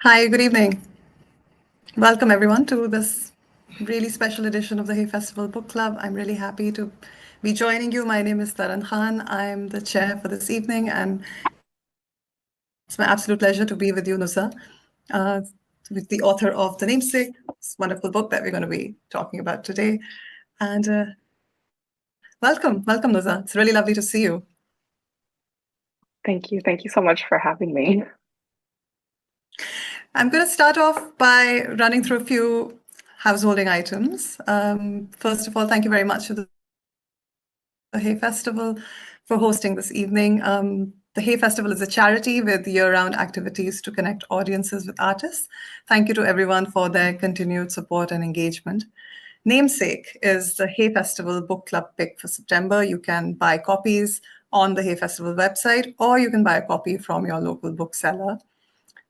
Hi, good evening. Welcome everyone to this really special edition of the Hay Festival Book Club. I'm really happy to be joining you. My name is Taran N. I'm the chair for this evening, and it's my absolute pleasure to be with you, Nusa, uh, with the author of The Namesake, this wonderful book that we're going to be talking about today. And welcome, Nusa. It's really lovely to see you. Thank you. Thank you so much for having me. I'm going to start off by running through a few householding items. First of all, thank you very much to the Hay Festival for hosting this evening. The Hay Festival is a charity with year-round activities to connect audiences with artists. Thank you to everyone for their continued support and engagement. Namesake is the Hay Festival book club pick for September. You can buy copies on the Hay Festival website, or you can buy a copy from your local bookseller.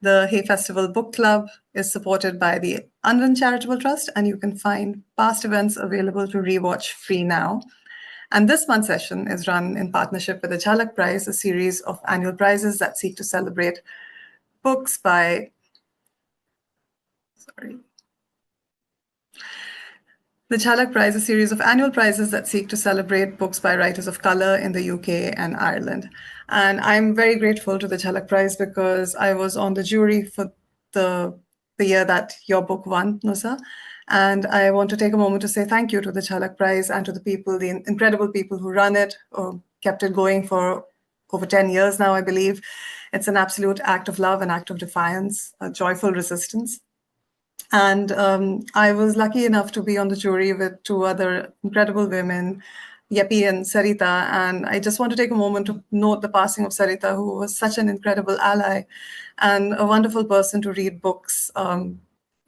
The Hay Festival Book Club is supported by the Unrun Charitable Trust, and you can find past events available to rewatch free now. And this month's session is run in partnership with the Jhalak Prize, a series of annual prizes that seek to celebrate books by, The Jhalak Prize, a series of annual prizes that seek to celebrate books by writers of color in the UK and Ireland. And I'm very grateful to the Jhalak Prize because I was on the jury for the year that your book won, Nusa. And I want to take a moment to say thank you to the Jhalak Prize and to the people, the incredible people who run it, or kept it going for over 10 years now, I believe. It's an absolute act of love, an act of defiance, a joyful resistance. And I was lucky enough to be on the jury with two other incredible women, Yepi and Sarita. And I just want to take a moment to note the passing of Sarita, who was such an incredible ally and a wonderful person to read books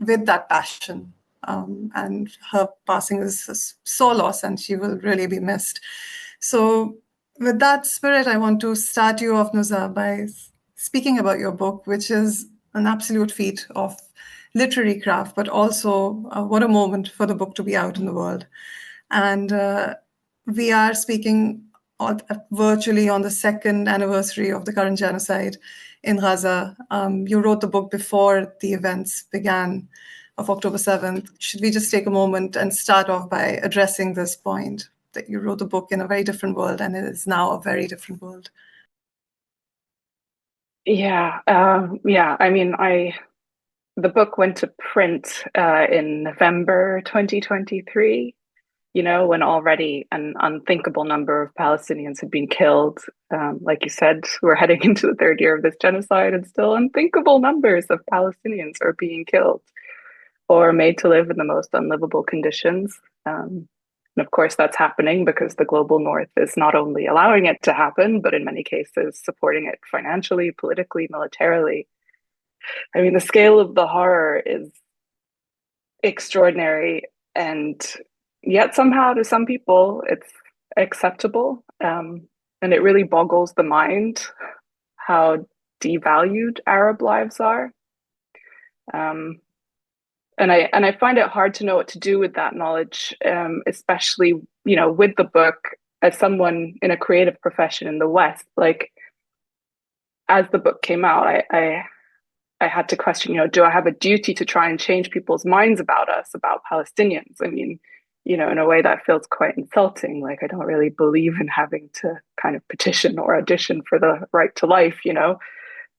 with that passion. And her passing is so lost, and she will really be missed. So with that spirit, I want to start you off, Nusa, by speaking about your book, which is an absolute feat of literary craft, but also what a moment for the book to be out in the world. And we are speaking virtually on the second anniversary of the current genocide in Gaza. You wrote the book before the events began of October 7th. Should we just take a moment and start off by addressing this point, that you wrote the book in a very different world, and it is now a very different world? Yeah, I mean, the book went to print in November 2023, when already an unthinkable number of Palestinians had been killed. Like you said, we're heading into the third year of this genocide, and still unthinkable numbers of Palestinians are being killed or made to live in the most unlivable conditions. And of course, that's happening because the global north is not only allowing it to happen, but in many cases supporting it financially, politically, militarily. I mean, the scale of the horror is extraordinary, and yet somehow to some people it's acceptable. And it really boggles the mind how devalued Arab lives are. Um, and I find it hard to know what to do with that knowledge, especially with the book as someone in a creative profession in the West. Like, as the book came out, I had to question, do I have a duty to try and change people's minds about us, about Palestinians? I mean, in a way that feels quite insulting. Like, I don't really believe in having to kind of petition or audition for the right to life,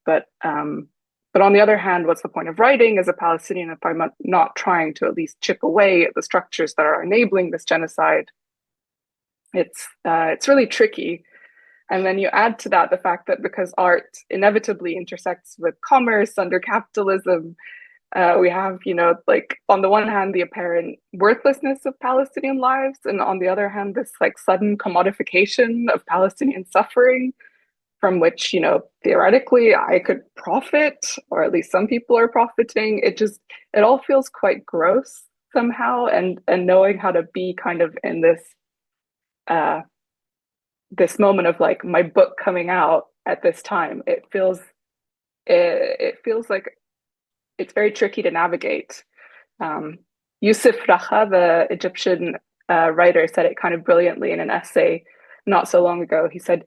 But but on the other hand, what's the point of writing as a Palestinian if I'm not trying to at least chip away at the structures that are enabling this genocide? It's really tricky. And then you add to that the fact that because art inevitably intersects with commerce under capitalism, we have, like, on the one hand, the apparent worthlessness of Palestinian lives, and on the other hand, this like sudden commodification of Palestinian suffering, from which, theoretically I could profit, or at least some people are profiting. It all feels quite gross somehow. And knowing how to be kind of in uh, this moment of like my book coming out at this time, it feels like it's very tricky to navigate. Yusuf Raha, the Egyptian writer, said it kind of brilliantly in an essay not so long ago. He said,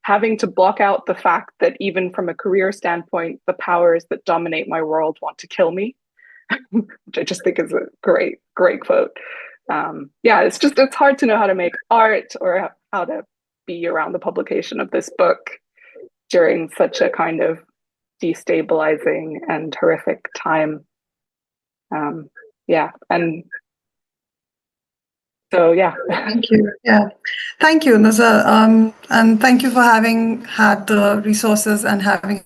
having to block out the fact that even from a career standpoint, the powers that dominate my world want to kill me, which I just think is a great, great quote. Yeah, it's hard to know how to make art or how to be around the publication of this book during such a kind of destabilizing and horrific time. Yeah, and so yeah. Thank you. Yeah. Thank you, Nusa. And thank you for having had the resources and having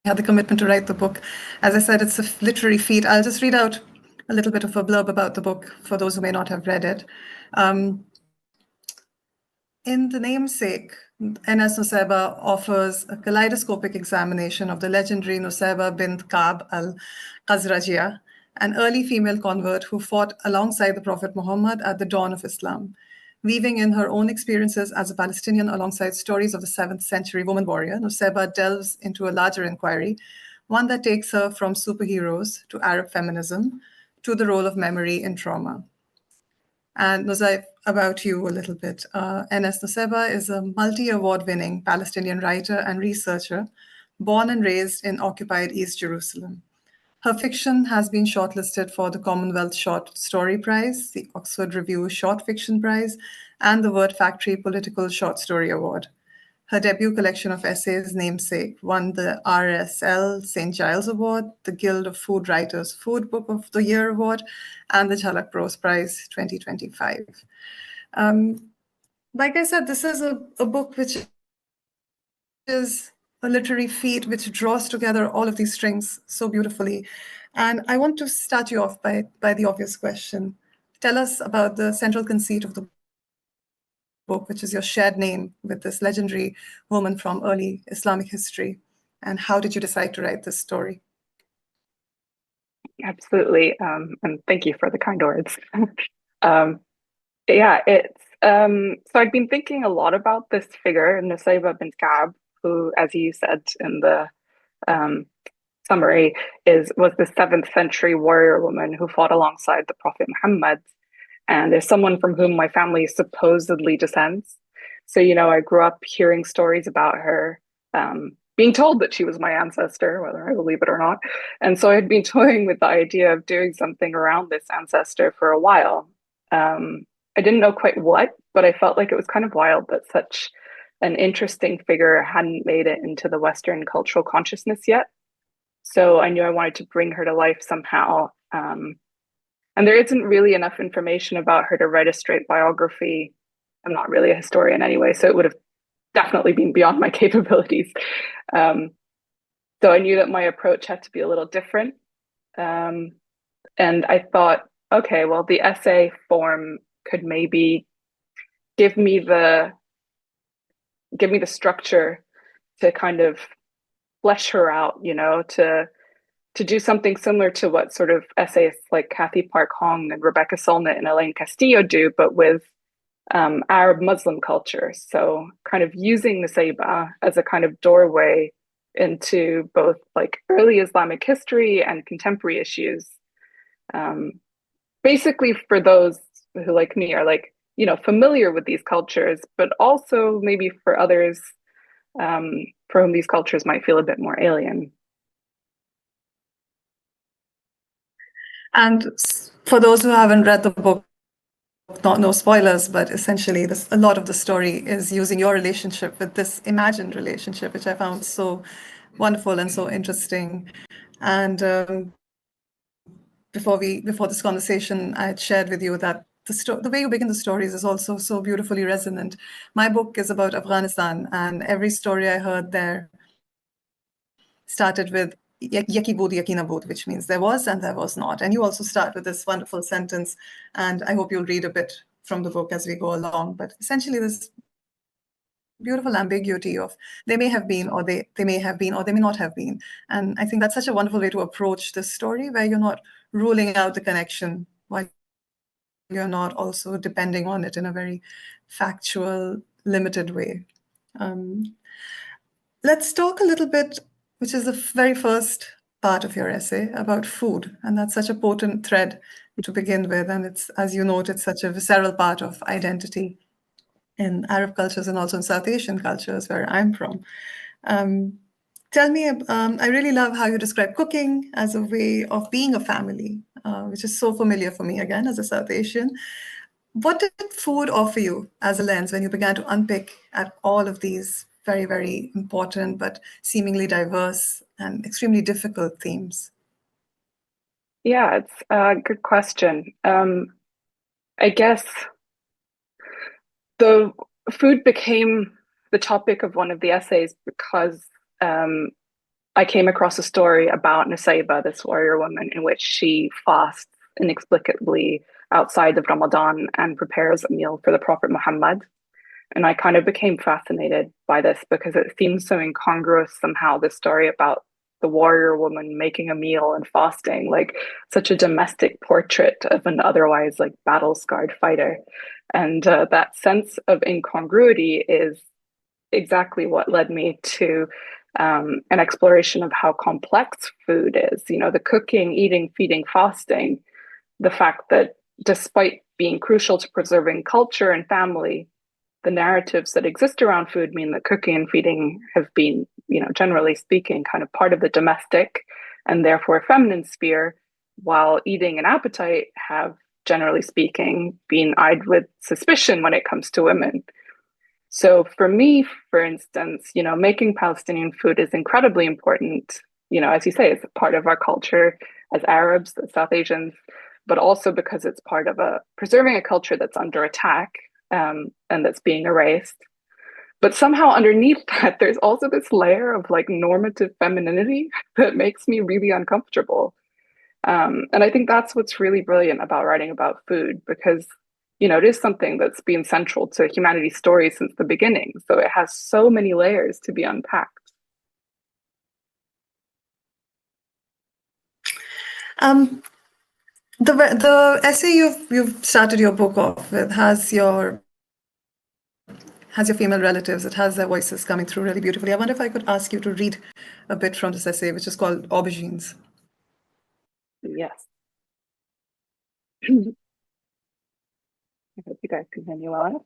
had the commitment to write the book. As I said, it's a literary feat. I'll just read out a little bit of a blurb about the book for those who may not have read it. In The Namesake, N.S. Nusayba offers a kaleidoscopic examination of the legendary Nusayba bint Ka'b al-Khazrajiyah, an early female convert who fought alongside the Prophet Muhammad at the dawn of Islam. Weaving in her own experiences as a Palestinian alongside stories of the 7th century woman warrior, Nusayba delves into a larger inquiry, one that takes her from superheroes to Arab feminism to the role of memory in trauma. And Nusaib, about you a little bit. N.S. Nusayba is a multi-award winning Palestinian writer and researcher born and raised in occupied East Jerusalem. Her fiction has been shortlisted for the Commonwealth Short Story Prize, the Oxford Review Short Fiction Prize, and the Word Factory Political Short Story Award. Her debut collection of essays, Namesake, won the RSL St. Giles Award, the Guild of Food Writers Food Book of the Year Award, and the Jhalak Prize 2025. Like I said, this is a book which is a literary feat which draws together all of these strings so beautifully. And I want to start you off by the obvious question. Tell us about the central conceit of the book, which is your shared name with this legendary woman from early Islamic history. And how did you decide to write this story? Absolutely. And thank you for the kind words. um, yeah, so I'd been thinking a lot about this figure, Nusayba bint Ka'b, who, as you said in the um, summary, was the 7th century warrior woman who fought alongside the Prophet Muhammad, and is someone from whom my family supposedly descends. So, I grew up hearing stories about her, being told that she was my ancestor, whether I believe it or not. And so I had been toying with the idea of doing something around this ancestor for a while. I didn't know quite what, but I felt like it was kind of wild that such an interesting figure hadn't made it into the Western cultural consciousness yet. So I knew I wanted to bring her to life somehow. And there isn't really enough information about her to write a straight biography. I'm not really a historian anyway, so it would have definitely been beyond my capabilities. So I knew that my approach had to be a little different. And I thought, okay, well, the essay form could maybe give me the structure to kind of flesh her out, to do something similar to what sort of essayists like Kathy Park Hong and Rebecca Solnit and Elaine Castillo do, but with Arab Muslim culture. So kind of using Nusayba as a kind of doorway into both like early Islamic history and contemporary issues. Basically for those who like me are like, familiar with these cultures, but also maybe for others for whom these cultures might feel a bit more alien. And for those who haven't read the book, not no spoilers, but essentially a lot of the story is using your relationship with this imagined relationship, which I found so wonderful and so interesting. And before this conversation, I had shared with you that the way you begin the stories is also so beautifully resonant. My book is about Afghanistan, and every story I heard there started with Yaki Bud, Yakina Bud, which means there was and there was not. And you also start with this wonderful sentence, and I hope you'll read a bit from the book as we go along. But essentially, this beautiful ambiguity of they may have been, or they may have been, or they may not have been. And I think that's such a wonderful way to approach this story, where you're not ruling out the connection while you're not also depending on it in a very factual, limited way. Let's talk a little bit, which is the very first part of your essay, about food. And that's such a potent thread to begin with. And it's, as you note, it's such a visceral part of identity. in Arab cultures and also in South Asian cultures where I'm from. Um, Tell me, I really love how you describe cooking as a way of being a family, which is so familiar for me again as a South Asian. What did food offer you as a lens when you began to unpick at all of these very, very important but seemingly diverse and extremely difficult themes? Yeah, it's a good question. I guess the food became the topic of one of the essays because um, I came across a story about Nusayba, this warrior woman, in which she fasts inexplicably outside of Ramadan and prepares a meal for the Prophet Muhammad. And I kind of became fascinated by this because it seems so incongruous somehow, this story about the warrior woman making a meal and fasting, like such a domestic portrait of an otherwise like battle scarred fighter. And that sense of incongruity is exactly what led me to an exploration of how complex food is. You know, the cooking, eating, feeding, fasting, the fact that despite being crucial to preserving culture and family, the narratives that exist around food mean that cooking and feeding have been, you know, generally speaking, kind of part of the domestic and therefore feminine sphere, while eating and appetite have, generally speaking, been eyed with suspicion when it comes to women. So for me, for instance, you know, making Palestinian food is incredibly important. You know, as you say, it's a part of our culture as Arabs, as South Asians, but also because it's part of a preserving a culture that's under attack and that's being erased. But somehow underneath that, there's also this layer of like normative femininity that makes me really uncomfortable. And I think that's what's really brilliant about writing about food because, you know, it is something that's been central to humanity's story since the beginning. So it has so many layers to be unpacked. Um, the essay you've started your book off with has your female relatives. It has their voices coming through really beautifully. I wonder if I could ask you to read a bit from this essay, which is called Aubergines. Yes. I hope you guys can hear me well.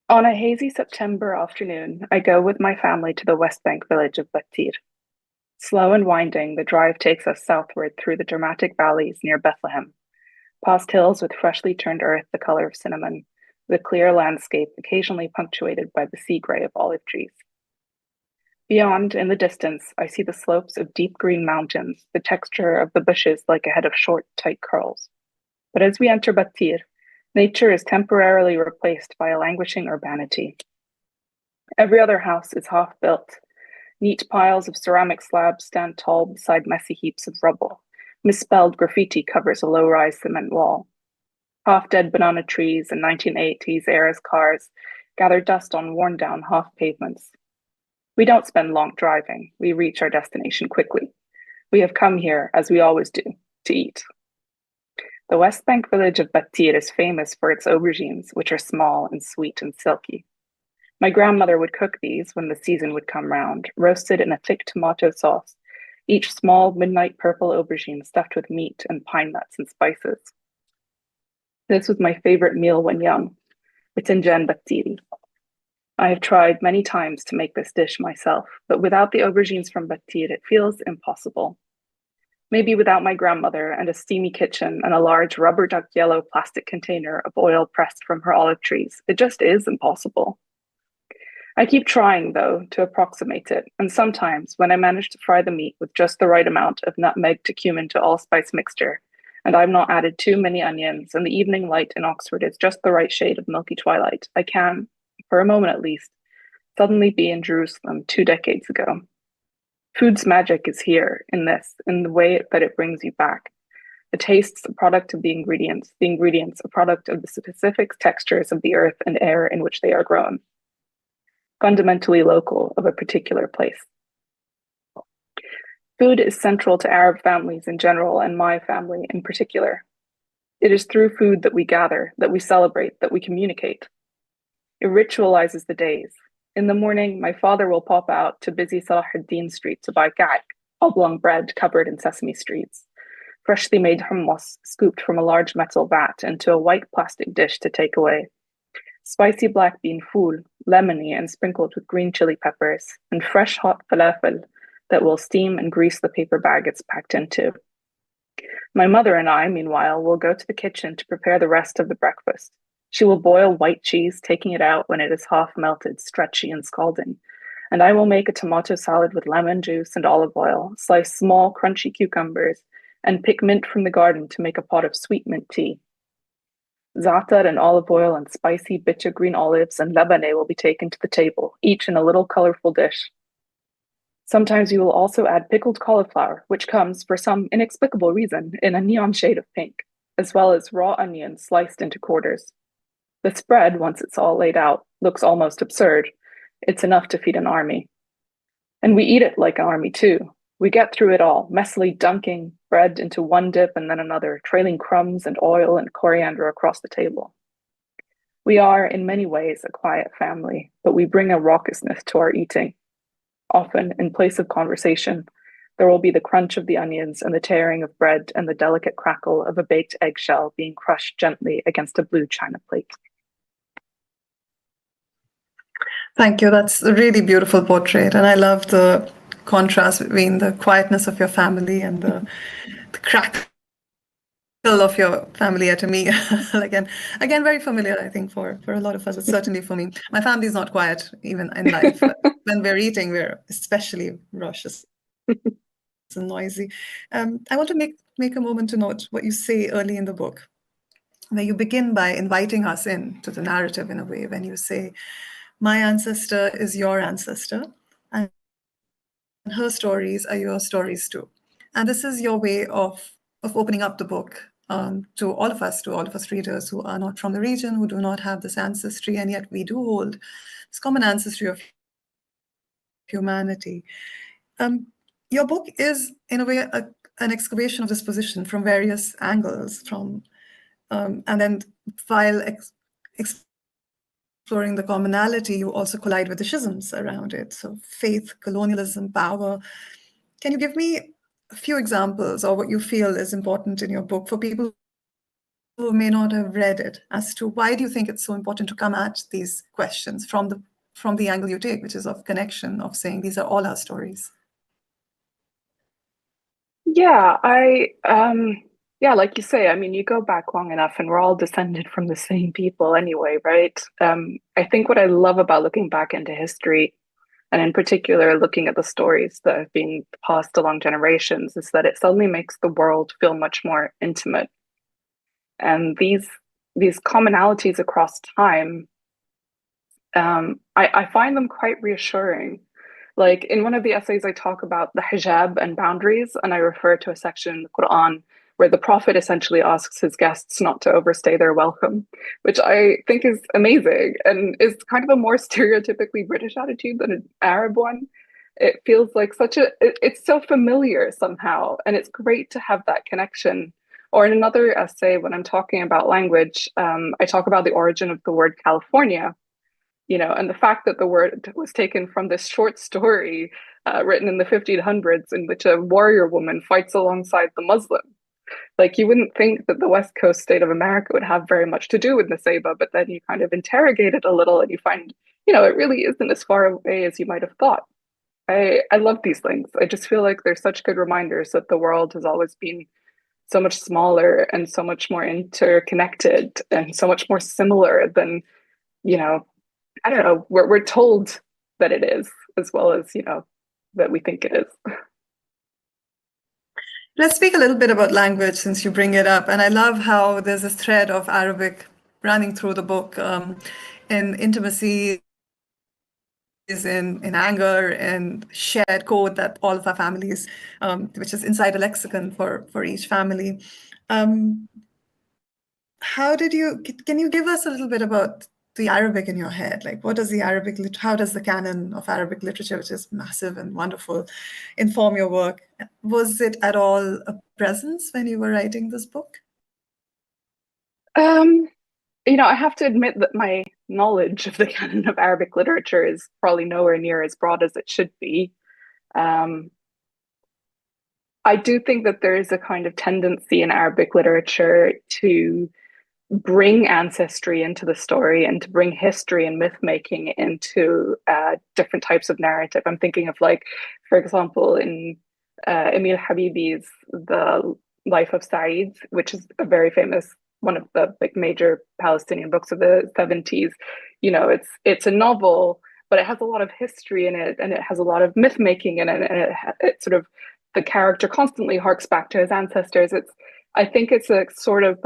On a hazy September afternoon, I go with my family to the West Bank village of Batir. Slow and winding, the drive takes us southward through the dramatic valleys near Bethlehem, past hills with freshly turned earth the color of cinnamon, the clear landscape occasionally punctuated by the sea gray of olive trees. Beyond, in the distance, I see the slopes of deep green mountains, the texture of the bushes like a head of short, tight curls. But as we enter Batir, nature is temporarily replaced by a languishing urbanity. Every other house is half built. Neat piles of ceramic slabs stand tall beside messy heaps of rubble. Misspelled graffiti covers a low rise cement wall. Half dead banana trees and 1980s era cars gather dust on worn down half pavements. We don't spend long driving. We reach our destination quickly. We have come here, as we always do, to eat. The West Bank village of Batir is famous for its aubergines, which are small and sweet and silky. My grandmother would cook these when the season would come round, roasted in a thick tomato sauce, each small midnight purple aubergine stuffed with meat and pine nuts and spices. This was my favorite meal when young, bitinjan batiri. I have tried many times to make this dish myself, but without the aubergines from Batir, it feels impossible. Maybe without my grandmother and a steamy kitchen and a large rubber duck yellow plastic container of oil pressed from her olive trees, it just is impossible. I keep trying, though, to approximate it, and sometimes when I manage to fry the meat with just the right amount of nutmeg to cumin to allspice mixture, and I've not added too many onions, and the evening light in Oxford is just the right shade of milky twilight, I can, for a moment at least, suddenly be in Jerusalem 2 decades ago. Food's magic is here in this, in the way that it brings you back. The tastes a product of the ingredients a product of the specific textures of the earth and air in which they are grown, fundamentally local of a particular place. Food is central to Arab families in general and my family in particular. It is through food that we gather, that we celebrate, that we communicate. It ritualizes the days. In the morning, my father will pop out to busy Salah ad-Din Street to buy ka'ak, oblong bread covered in sesame seeds. freshly made hummus scooped from a large metal vat into a white plastic dish to take away, spicy black bean fool, lemony and sprinkled with green chili peppers, and fresh hot falafel that will steam and grease the paper bag it's packed into. My mother and I, meanwhile, will go to the kitchen to prepare the rest of the breakfast. She will boil white cheese, taking it out when it is half melted, stretchy, and scalding. And I will make a tomato salad with lemon juice and olive oil, slice small, crunchy cucumbers, and pick mint from the garden to make a pot of sweet mint tea. Za'atar and olive oil and spicy bitter green olives and labane will be taken to the table, each in a little colorful dish. Sometimes you will also add pickled cauliflower, which comes, for some inexplicable reason, in a neon shade of pink, as well as raw onions sliced into quarters. The spread, once it's all laid out, looks almost absurd. It's enough to feed an army. And we eat it like an army too. We get through it all, messily dunking bread into one dip and then another, trailing crumbs and oil and coriander across the table. We are, in many ways, a quiet family, but we bring a raucousness to our eating. Often, in place of conversation, there will be the crunch of the onions and the tearing of bread and the delicate crackle of a baked eggshell being crushed gently against a blue china plate. Thank you. That's a really beautiful portrait. And I love the contrast between the quietness of your family and the crackle of your family at me. Again, very familiar, I think, for a lot of us. It's certainly for me. My family is not quiet even in life, but when we're eating, we're especially raucous and noisy. I want to make a moment to note what you say early in the book, where you begin by inviting us in to the narrative in a way, when you say, my ancestor is your ancestor, and her stories are your stories too. And this is your way of opening up the book to all of us readers who are not from the region, who do not have this ancestry, and yet we do hold this common ancestry of humanity. Your book is, in a way, an excavation of this position from various angles, and then while exploring the commonality, you also collide with the schisms around it. So faith, colonialism, power. Can you give me a few examples or what you feel is important in your book for people who may not have read it, as to why do you think it's so important to come at these questions from the angle you take, which is of connection, of saying these are all our stories? Yeah, yeah, like you say, I mean, you go back long enough and we're all descended from the same people anyway, right? I think what I love about looking back into history, and in particular looking at the stories that have been passed along generations, is that it suddenly makes the world feel much more intimate. And these commonalities across time, I find them quite reassuring. Like in one of the essays, I talk about the hijab and boundaries, and I refer to a section in the Quran where the Prophet essentially asks his guests not to overstay their welcome, which I think is amazing and is kind of a more stereotypically British attitude than an Arab one. It feels like it's so familiar somehow, and it's great to have that connection. Or in another essay, when I'm talking about language, I talk about the origin of the word California, and the fact that the word was taken from this short story written in the 1500s in which a warrior woman fights alongside the Muslim. Like, you wouldn't think that the West Coast state of America would have very much to do with Nusayba, but then you kind of interrogate it a little and you find, it really isn't as far away as you might have thought. I love these things. I just feel like they're such good reminders that the world has always been so much smaller and so much more interconnected and so much more similar than, you know, I don't know, we're told that it is, as well as, that we think it is. Let's speak a little bit about language since you bring it up. And I love how there's a thread of Arabic running through the book, in intimacy, in anger, and shared code that all of our families, which is inside a lexicon for each family. Can you give us a little bit about the Arabic in your head? Like, what does how does the canon of Arabic literature, which is massive and wonderful, inform your work? Was it at all a presence when you were writing this book? Um, I have to admit that my knowledge of the canon of Arabic literature is probably nowhere near as broad as it should be. Um, I do think that there is a kind of tendency in Arabic literature to bring ancestry into the story and to bring history and myth making into different types of narrative. I'm thinking of, like, for example, in Emil Habibi's The Life of Said, which is a very famous, one of the big major Palestinian books of the 70s. You know, it's a novel, but it has a lot of history in it, and it has a lot of myth making in it, and it sort of, the character constantly harks back to his ancestors. I think it's a sort of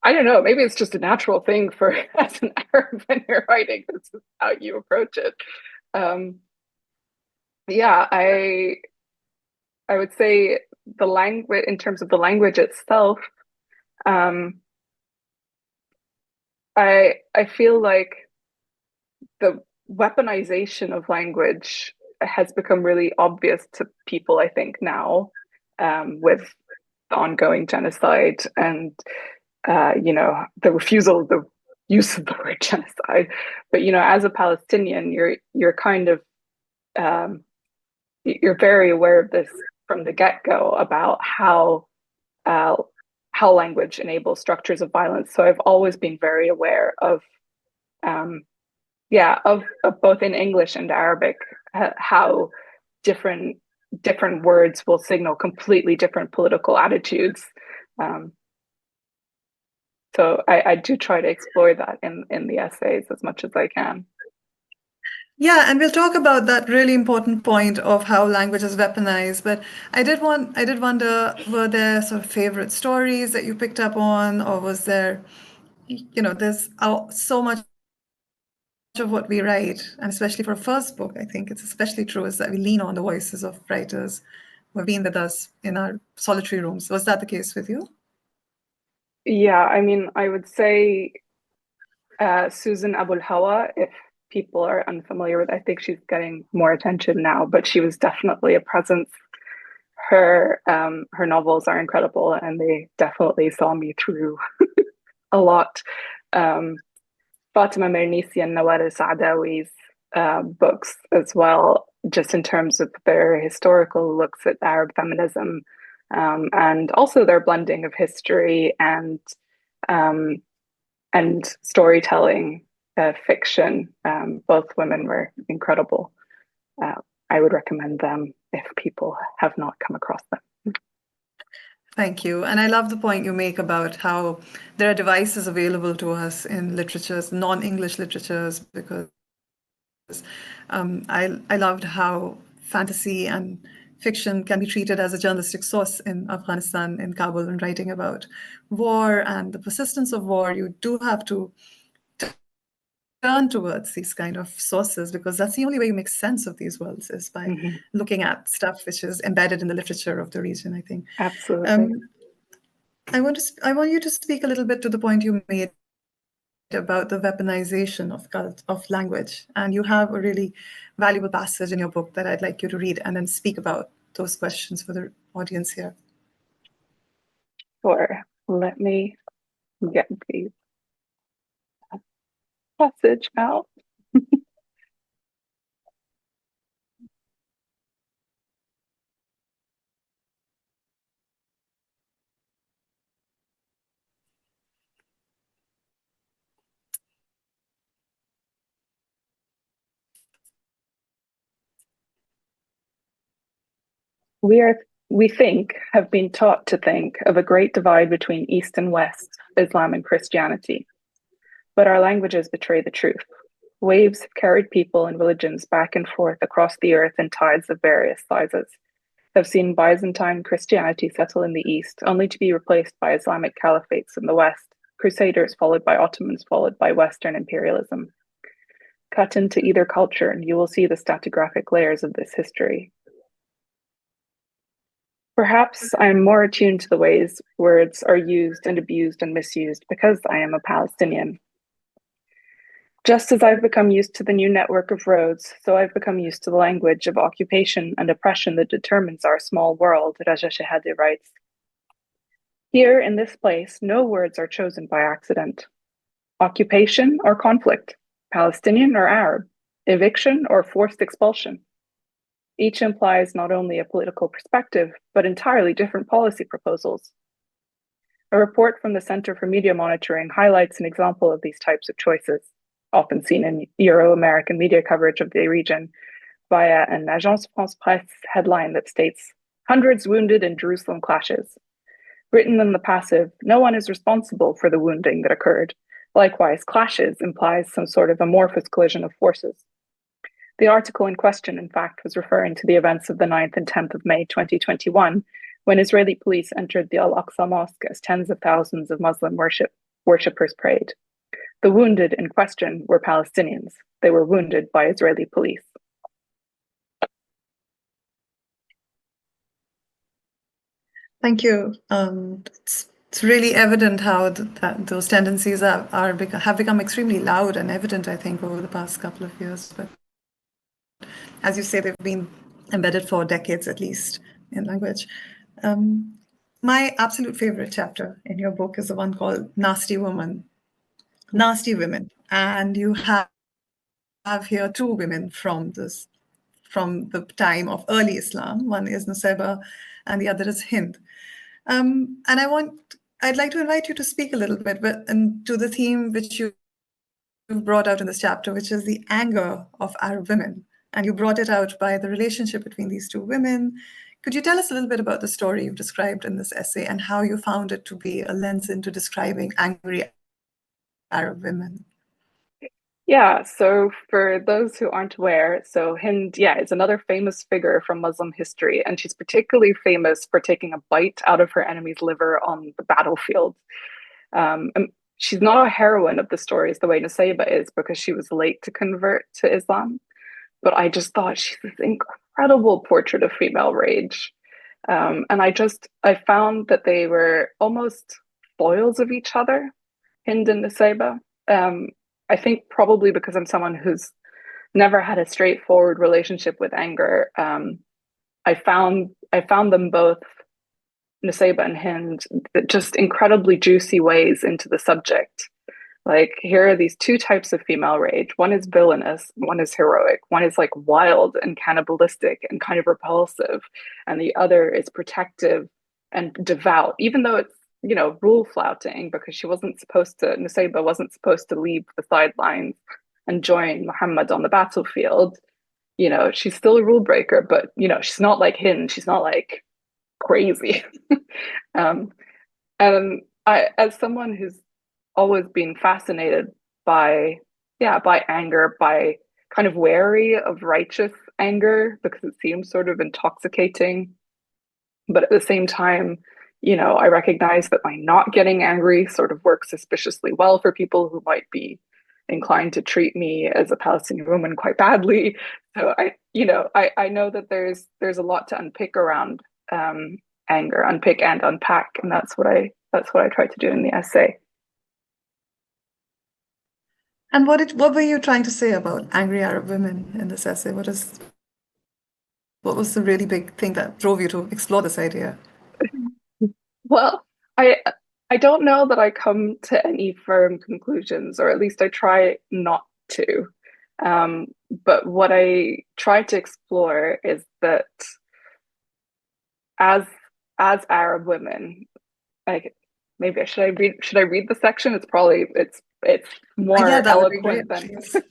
I don't know, maybe it's just a natural thing for as an Arab when you're writing, this is how you approach it. Um, yeah, I would say the language, in terms of the language itself, um, I feel like the weaponization of language has become really obvious to people, I think, now, with the ongoing genocide and the refusal, the use of the word genocide. But as a Palestinian, you're kind of um, you're very aware of this from the get-go about uh, how language enables structures of violence. So I've always been very aware of um, of both in English and Arabic, how different different words will signal completely different political attitudes. Um, So I do try to explore that in the essays as much as I can. Yeah, and we'll talk about that really important point of how language is weaponized. But I did wonder, were there sort of favorite stories that you picked up on, or was there, there's so much of what we write, and especially for a first book, I think it's especially true, is that we lean on the voices of writers who have been with us in our solitary rooms. Was that the case with you? Yeah, I mean, I would say Susan Abul Hawa, if people are unfamiliar with, I think she's getting more attention now, but she was definitely a presence. Her novels are incredible, and they definitely saw me through a lot. Um, Fatima Mernissi and Nawal Saadawi's books as well, just in terms of their historical looks at Arab feminism, and also their blending of history um, and storytelling, fiction. Both women were incredible. Uh, I would recommend them if people have not come across them. Thank you. And I love the point you make about how there are devices available to us in literatures, non-English literatures, because I loved how fantasy and fiction can be treated as a journalistic source in Afghanistan, in Kabul, and writing about war and the persistence of war. You do have to turn towards these kind of sources because that's the only way you make sense of these worlds is by Mm-hmm. looking at stuff which is embedded in the literature of the region, I think. Absolutely. Um, I want you to speak a little bit to the point you made about the weaponization of language. And you have a really valuable passage in your book that I'd like you to read and then speak about those questions for the audience here. Sure. Let me get the passage out. We think, have been taught to think of a great divide between East and West, Islam and Christianity. But our languages betray the truth. Waves have carried people and religions back and forth across the earth in tides of various sizes, have seen Byzantine Christianity settle in the East, only to be replaced by Islamic caliphates in the West, Crusaders followed by Ottomans, followed by Western imperialism. Cut into either culture, and you will see the stratigraphic layers of this history. Perhaps I am more attuned to the ways words are used and abused and misused because I am a Palestinian. Just as I've become used to the new network of roads, so I've become used to the language of occupation and oppression that determines our small world, Raja Shehadi writes. Here in this place, no words are chosen by accident. Occupation or conflict, Palestinian or Arab, eviction or forced expulsion. Each implies not only a political perspective, but entirely different policy proposals. A report from the Center for Media Monitoring highlights an example of these types of choices, often seen in Euro-American media coverage of the region, via an Agence France-Presse headline that states, "Hundreds wounded in Jerusalem clashes." Written in the passive, no one is responsible for the wounding that occurred. Likewise, clashes implies some sort of amorphous collision of forces. The article in question, in fact, was referring to the events of the 9th and 10th of May 2021, when Israeli police entered the Al-Aqsa Mosque as tens of thousands of Muslim worshippers prayed. The wounded in question were Palestinians. They were wounded by Israeli police. Thank you. It's really evident how those tendencies have become extremely loud and evident, I think, over the past couple of years. But as you say, they've been embedded for decades at least in language. My absolute favorite chapter in your book is the one called Nasty Woman, Nasty Women. And you have here two women from the time of early Islam. One is Nusayba and the other is Hind. And I'd like to invite you to speak a little bit and to the theme which you've brought out in this chapter, which is the anger of Arab women. And you brought it out by the relationship between these two women. Could you tell us a little bit about the story you've described in this essay and how you found it to be a lens into describing angry Arab women? Yeah, so for those who aren't aware, so Hind, yeah, is another famous figure from Muslim history, and she's particularly famous for taking a bite out of her enemy's liver on the battlefield. And she's not a heroine of the stories the way Nusayba is because she was late to convert to Islam, but I just thought she's this incredible portrait of female rage. And I found that they were almost foils of each other, Hind and Nusayba. I think probably because I'm someone who's never had a straightforward relationship with anger. I found them both, Nusayba and Hind, just incredibly juicy ways into the subject. Like, here are these two types of female rage. One is villainous, one is heroic. One is like wild and cannibalistic and kind of repulsive, and the other is protective and devout, even though it's, rule flouting because Nusayba wasn't supposed to leave the sidelines and join Muhammad on the battlefield. She's still a rule breaker, but she's not like him. She's not like crazy. um, and as someone who's always been fascinated by, yeah, by anger, by kind of wary of righteous anger because it seems sort of intoxicating. But at the same time, I recognize that my not getting angry sort of works suspiciously well for people who might be inclined to treat me as a Palestinian woman quite badly. So I know that there's a lot to unpick around anger, unpick and unpack, and that's what I try to do in the essay. And what were you trying to say about angry Arab women in this essay? What was the really big thing that drove you to explore this idea? Well, I I don't know that I come to any firm conclusions, or at least I try not to. But what I try to explore is that as Arab women, like, maybe should I read the section? It's Yeah, more that would be eloquent great, than please. it's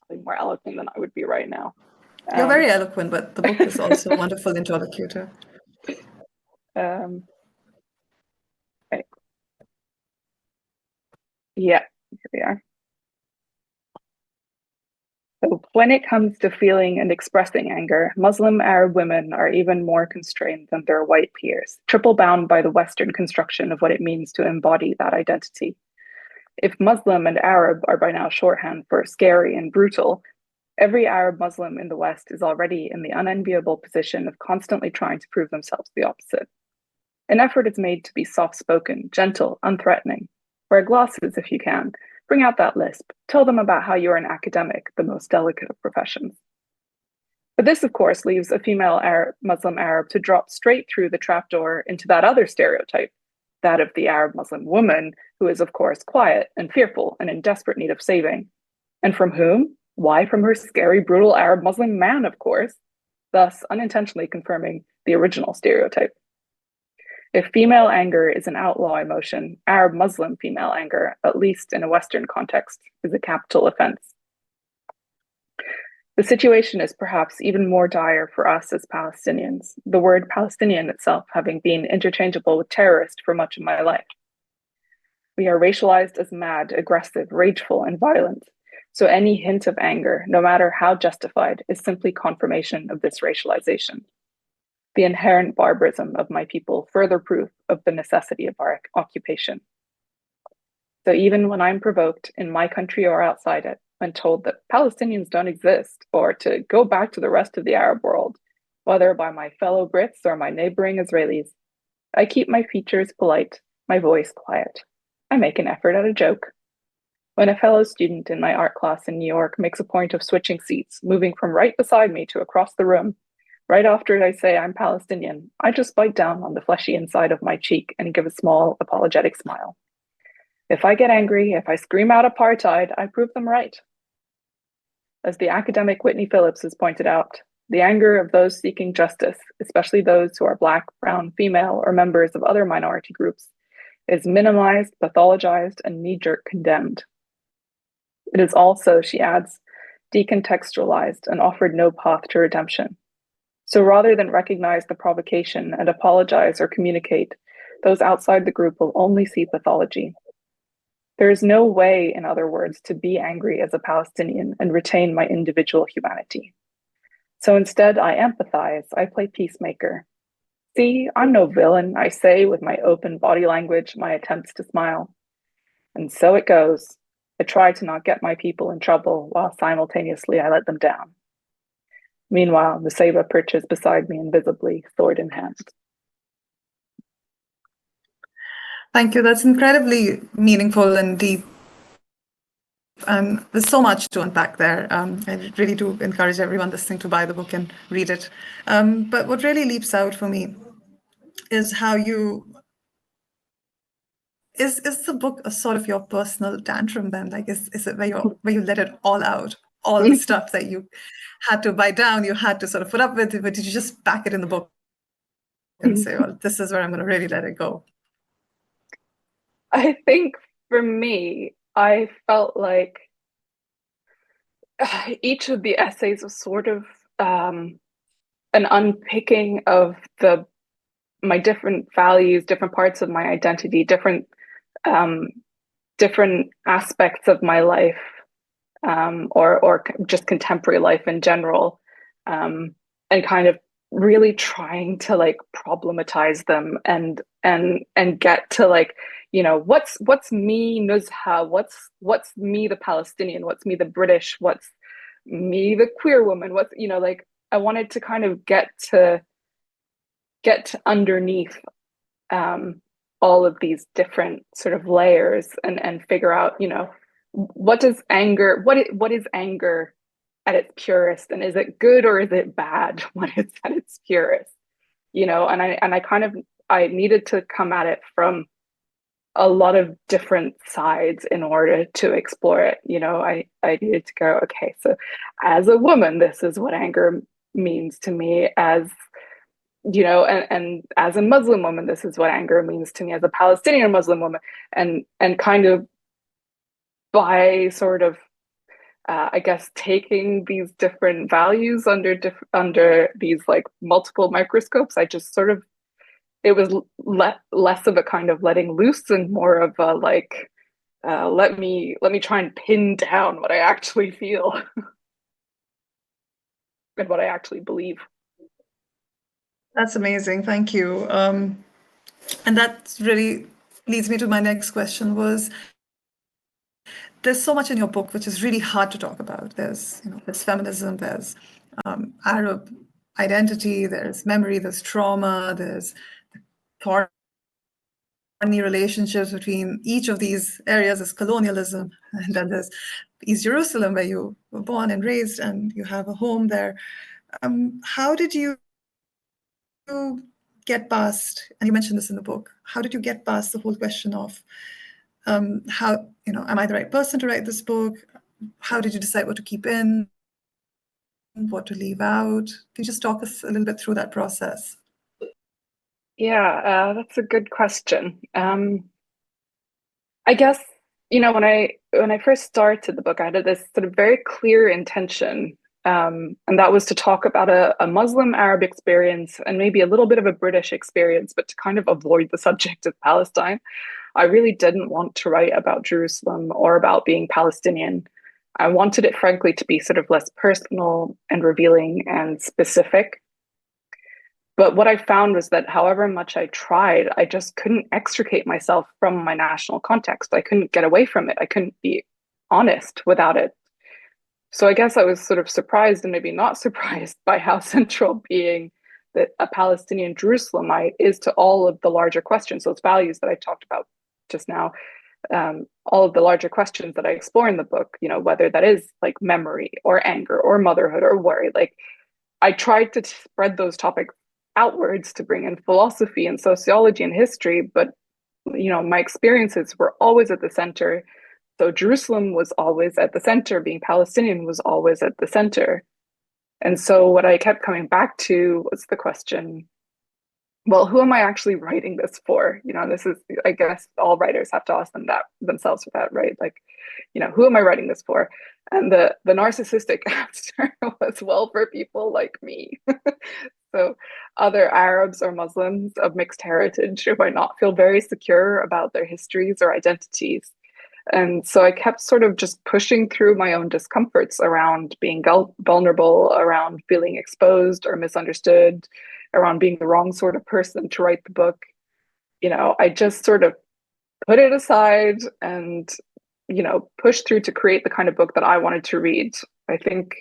probably more eloquent than I would be right now. You're Um, very eloquent, but the book is also a wonderful interlocutor. um, okay. Yeah, here we are. So when it comes to feeling and expressing anger, Muslim Arab women are even more constrained than their white peers, triple bound by the Western construction of what it means to embody that identity. If Muslim and Arab are by now shorthand for scary and brutal, every Arab Muslim in the West is already in the unenviable position of constantly trying to prove themselves the opposite. An effort is made to be soft spoken, gentle, unthreatening. Wear glasses if you can. Bring out that lisp. Tell them about how you're an academic, the most delicate of professions. But this, of course, leaves a female Muslim Arab to drop straight through the trapdoor into that other stereotype, that of the Arab Muslim woman, who is, of course, quiet and fearful and in desperate need of saving. And from whom? Why, from her scary, brutal Arab Muslim man, of course. thus unintentionally confirming the original stereotype. If female anger is an outlaw emotion, Arab Muslim female anger, at least in a Western context, is a capital offense. The situation is perhaps even more dire for us as Palestinians, the word Palestinian itself having been interchangeable with terrorist for much of my life. We are racialized as mad, aggressive, rageful, and violent. So any hint of anger, no matter how justified, is simply confirmation of this racialization. The inherent barbarism of my people, further proof of the necessity of our occupation. So even when I'm provoked in my country or outside it, when told that Palestinians don't exist, or to go back to the rest of the Arab world, whether by my fellow Brits or my neighboring Israelis, I keep my features polite, my voice quiet. I make an effort at a joke. When a fellow student in my art class in New York makes a point of switching seats, moving from right beside me to across the room, right after I say I'm Palestinian, I just bite down on the fleshy inside of my cheek and give a small, apologetic smile. If I get angry, if I scream out apartheid, I prove them right. As the academic Whitney Phillips has pointed out, the anger of those seeking justice, especially those who are Black, brown, female, or members of other minority groups, is minimized, pathologized, and knee-jerk condemned. It is also, she adds, decontextualized and offered no path to redemption. So rather than recognize the provocation and apologize or communicate, those outside the group will only see pathology. There is no way, in other words, to be angry as a Palestinian and retain my individual humanity. So instead, I empathize, I play peacemaker. See, I'm no villain, I say with my open body language, my attempts to smile. And so it goes. I try to not get my people in trouble while simultaneously I let them down. Meanwhile, Nusayba perches beside me invisibly, sword in hand. Thank you. That's incredibly meaningful and deep. There's so much to unpack there. I really do encourage everyone listening to buy the book and read it. But what really leaps out for me is how you is the book a sort of your personal tantrum then? Like is it where you let it all out, all the stuff that you had to bite down, you had to sort of put up with, but did you just pack it in the book and say, well, this is where I'm going to really let it go? I think for me, I felt like each of the essays was sort of an unpicking of my different values, different parts of my identity, um, different aspects of my life, or just contemporary life in general, and kind of really trying to like problematize them and get to like, you know, what's me Nuzha, what's me the Palestinian, what's me the British, what's me the queer woman, what's, you know, like I wanted to kind of get to underneath all of these different sort of layers and figure out, you know, what does anger, what is anger at its purest, and is it good or is it bad when it's at its purest, you know? And I kind of, I needed to come at it from a lot of different sides in order to explore it. You know, I needed to go, okay, so as a woman, this is what anger means to me. As you know, and as a Muslim woman, this is what anger means to me. As a Palestinian Muslim woman, and kind of by sort of I guess taking these different values under these like multiple microscopes, I just sort of, it was less of a kind of letting loose and more of a like let me try and pin down what I actually feel and what I actually believe. That's amazing. Thank you. And that really leads me to my next question was, there's so much in your book which is really hard to talk about. There's feminism, there's Arab identity, there's memory, there's trauma, there's thorny relationships between each of these areas. Is colonialism, and then there's East Jerusalem, where you were born and raised and you have a home there. How did you get past, and you mentioned this in the book, how did you get past the whole question of how, am I the right person to write this book? How did you decide what to keep in? what to leave out? Can you just talk us a little bit through that process? Yeah, that's a good question. I guess, you know, when I first started the book, I had this sort of very clear intention, and that was to talk about a Muslim Arab experience and maybe a little bit of a British experience, but to kind of avoid the subject of Palestine. I really didn't want to write about Jerusalem or about being Palestinian. I wanted it, frankly, to be sort of less personal and revealing and specific. But what I found was that however much I tried, I just couldn't extricate myself from my national context. I couldn't get away from it. I couldn't be honest without it. So I guess I was sort of surprised and maybe not surprised by how central being that a Palestinian Jerusalemite is to all of the larger questions, those values that I talked about just now, all of the larger questions that I explore in the book, you know, whether that is like memory or anger or motherhood or worry, like I tried to spread those topics outwards to bring in philosophy and sociology and history, but you know, my experiences were always at the center. So Jerusalem was always at the center, being Palestinian was always at the center. And so what I kept coming back to was the question, well, who am I actually writing this for? You know, this is, I guess all writers have to ask themselves for that, right? Like, you know, who am I writing this for? And the narcissistic answer was, well, for people like me. So other Arabs or Muslims of mixed heritage who might not feel very secure about their histories or identities. And so I kept sort of just pushing through my own discomforts around being vulnerable, around feeling exposed or misunderstood, around being the wrong sort of person to write the book. You know, I just sort of put it aside and, you know, pushed through to create the kind of book that I wanted to read. I think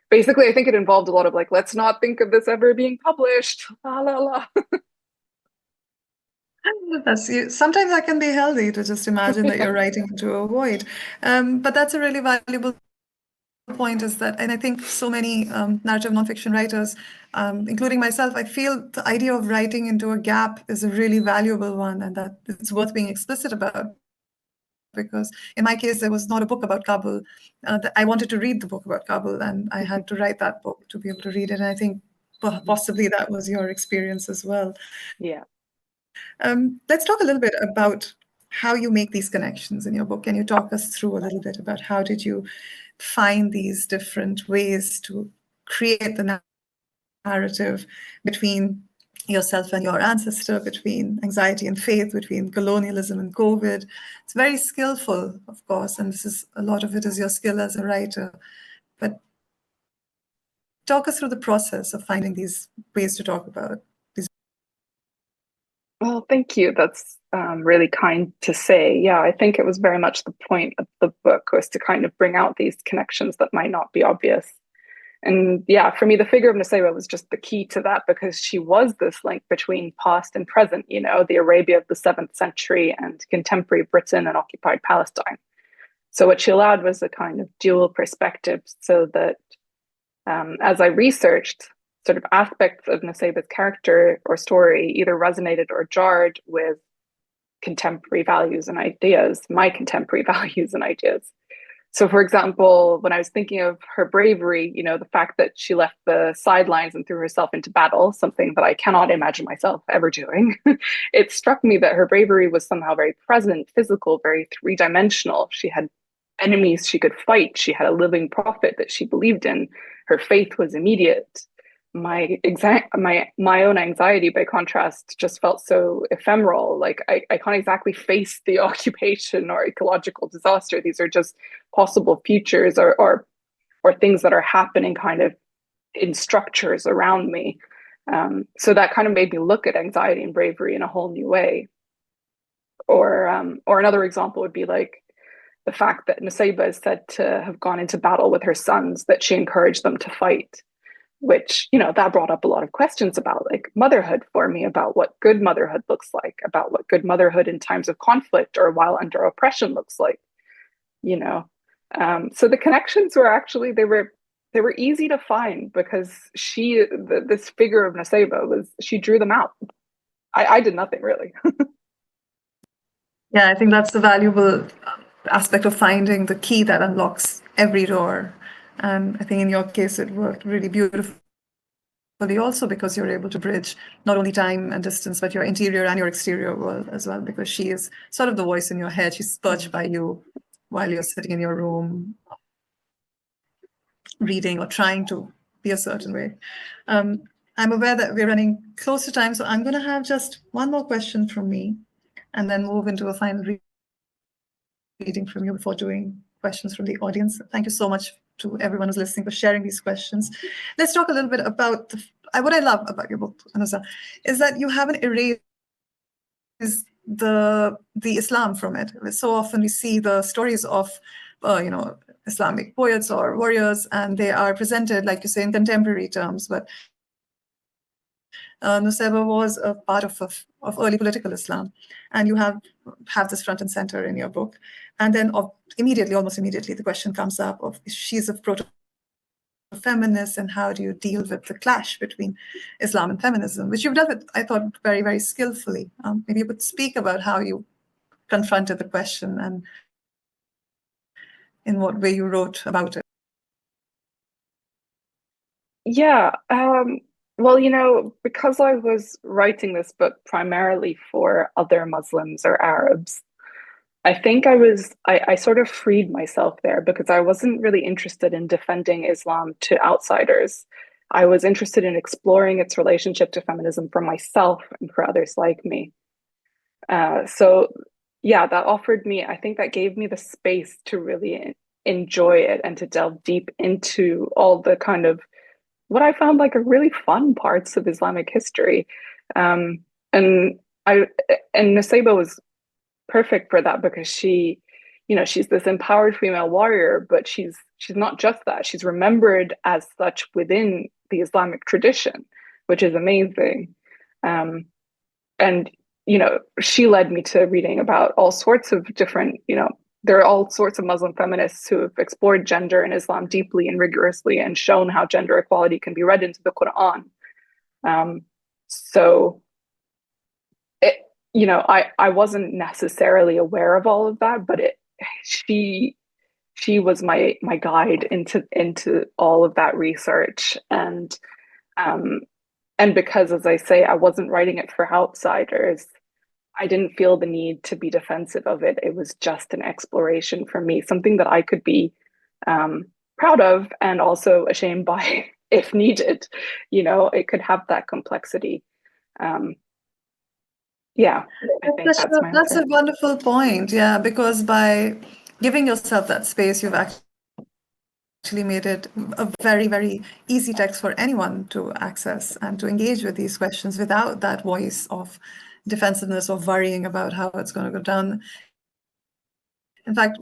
basically, I think it involved a lot of like, let's not think of this ever being published. La la la. Sometimes that can be healthy to just imagine that you're writing into a void. But that's a really valuable point is that, and I think so many narrative nonfiction writers, including myself, I feel the idea of writing into a gap is a really valuable one and that it's worth being explicit about. Because in my case, there was not a book about Kabul. I wanted to read the book about Kabul and I had to write that book to be able to read it. And I think possibly that was your experience as well. Yeah. Let's talk a little bit about how you make these connections in your book. Can you talk us through a little bit about how did you find these different ways to create the narrative between yourself and your ancestor, between anxiety and faith, between colonialism and COVID? It's very skillful, of course, and this is a lot of it is your skill as a writer. But talk us through the process of finding these ways to talk about these. Well, thank you. That's really kind to say. Yeah, I think it was very much the point of the book was to kind of bring out these connections that might not be obvious. And yeah, for me, the figure of Nusayba was just the key to that because she was this link between past and present, you know, the Arabia of the 7th century and contemporary Britain and occupied Palestine. So what she allowed was a kind of dual perspective so that as I researched, sort of aspects of Nusayba's character or story either resonated or jarred with contemporary values and ideas, my contemporary values and ideas. So, for example, when I was thinking of her bravery, you know, the fact that she left the sidelines and threw herself into battle, something that I cannot imagine myself ever doing, it struck me that her bravery was somehow very present, physical, very three-dimensional. She had enemies she could fight. She had a living prophet that she believed in. Her faith was immediate. My own anxiety, by contrast, just felt so ephemeral. Like I can't exactly face the occupation or ecological disaster. These are just possible futures or things that are happening kind of in structures around me. So that kind of made me look at anxiety and bravery in a whole new way. Or another example would be like the fact that Nusayba is said to have gone into battle with her sons, that she encouraged them to fight, which, you know, that brought up a lot of questions about like motherhood for me, about what good motherhood looks like, about what good motherhood in times of conflict or while under oppression looks like, you know. So the connections were actually they were easy to find because this figure of Nusayba was, she drew them out. I did nothing really. Yeah, I think that's the valuable aspect of finding the key that unlocks every door. And I think in your case, it worked really beautifully also because you're able to bridge not only time and distance, but your interior and your exterior world as well, because she is sort of the voice in your head. She's perched by you while you're sitting in your room reading or trying to be a certain way. I'm aware that we're running close to time, so I'm going to have just one more question from me and then move into a final reading from you before doing questions from the audience. Thank you so much to everyone who's listening for sharing these questions. Let's talk a little bit about what I love about your book, Anusa, is that you haven't erased the Islam from it. So often we see the stories of Islamic poets or warriors, and they are presented, like you say, in contemporary terms. But Nusayba was a part of early political Islam, and you have this front and center in your book. And then almost immediately, the question comes up of she's a proto-feminist, and how do you deal with the clash between Islam and feminism, which you've dealt with, I thought, very, very skillfully. Maybe you could speak about how you confronted the question and in what way you wrote about it. Yeah. Well, because I was writing this book primarily for other Muslims or Arabs, I think I sort of freed myself there because I wasn't really interested in defending Islam to outsiders. I was interested in exploring its relationship to feminism for myself and for others like me. So yeah, I think that gave me the space to really enjoy it and to delve deep into all the kind of what I found like a really fun parts of Islamic history. Um, and I and Nusayba was perfect for that because she's this empowered female warrior, but she's not just that. She's remembered as such within the Islamic tradition, which is amazing. Um, and she led me to reading about all sorts of different, there are all sorts of Muslim feminists who have explored gender in Islam deeply and rigorously and shown how gender equality can be read into the Quran. So it, I wasn't necessarily aware of all of that, but she she was my guide into all of that research. Um and because, as I say, I wasn't writing it for outsiders, I didn't feel the need to be defensive of it. It was just an exploration for me, something that I could be proud of and also ashamed by if needed. It could have that complexity. Um, yeah, I think that's my That's answer. a wonderful point. Yeah, because by giving yourself that space, you've actually made it a very, very easy text for anyone to access and to engage with these questions without that voice of defensiveness or worrying about how it's going to go down. In fact,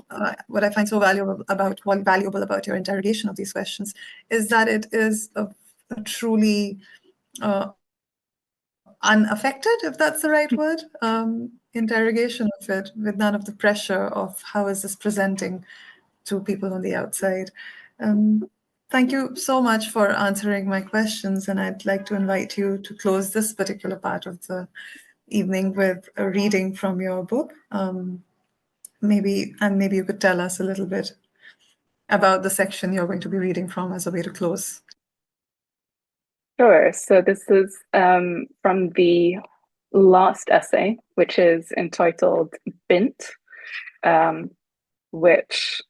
what I find so valuable about your interrogation of these questions is that it is a truly unaffected, if that's the right word, interrogation of it, with none of the pressure of how is this presenting to people on the outside. Thank you so much for answering my questions, and I'd like to invite you to close this particular part of the evening with a reading from your book. Maybe you could tell us a little bit about the section you're going to be reading from as a way to close. Sure. So this is from the last essay, which is entitled Bint, which,